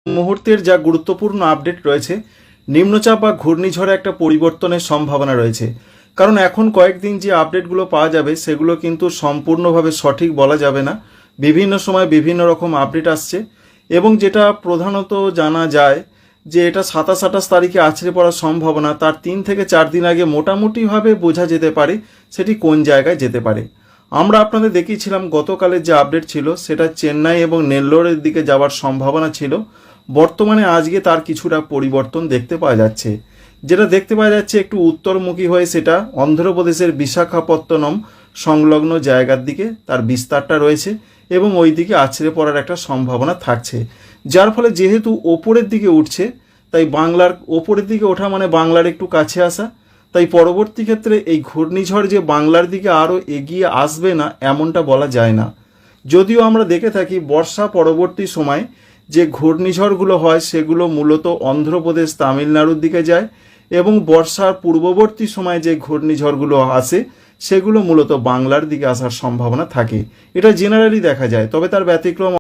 মুহূর্তের যা গুরুত্বপূর্ণ আপডেট রয়েছে, নিম্নচাপ বা ঘূর্ণিঝড়ে একটা পরিবর্তনের সম্ভাবনা রয়েছে। কারণ এখন কয়েকদিন যে আপডেটগুলো পাওয়া যাবে সেগুলো কিন্তু সম্পূর্ণভাবে সঠিক বলা যাবে না। বিভিন্ন সময় বিভিন্ন রকম আপডেট আসছে এবং যেটা প্রধানত জানা যায় যে এটা 27-28 তারিখে আছড়ে পড়ার সম্ভাবনা, তার 3 থেকে 4 দিন আগে মোটামুটিভাবে বোঝা যেতে পারে সেটি কোন জায়গায় যেতে পারে। আমরা আপনাদের দেখিয়েছিলাম গতকালের যে আপডেট ছিল সেটা চেন্নাই এবং নেল্লোরের দিকে যাওয়ার সম্ভাবনা ছিল। বর্তমানে আজকে তার কিছুটা পরিবর্তন দেখতে পাওয়া যাচ্ছে। যেটা দেখতে পাওয়া যাচ্ছে একটু উত্তরমুখী হয়ে সেটা অন্ধ্রপ্রদেশের বিশাখাপত্তনম সংলগ্ন জায়গার দিকে তার বিস্তারটা রয়েছে এবং ওই দিকে আছড়ে পড়ার একটা সম্ভাবনা থাকছে। যার ফলে যেহেতু ওপরের দিকে উঠছে, তাই বাংলার ওপরের দিকে ওঠা মানে বাংলার একটু কাছে আসা, তাই পরবর্তী ক্ষেত্রে এই ঘূর্ণিঝড় যে বাংলার দিকে আরও এগিয়ে আসবে না এমনটা বলা যায় না। যদিও আমরা দেখে থাকি বর্ষা পরবর্তী সময় যে ঘূর্ণিঝড়গুলো হয় সেগুলো মূলত অন্ধ্রপ্রদেশ তামিলনাড়ুর দিকে যায় এবং বর্ষার পূর্ববর্তী সময় যে ঘূর্ণিঝড়গুলো আসে সেগুলো মূলত বাংলার দিকে আসার সম্ভাবনা থাকে। এটা জেনারেলি দেখা যায়, তবে তার ব্যতিক্রম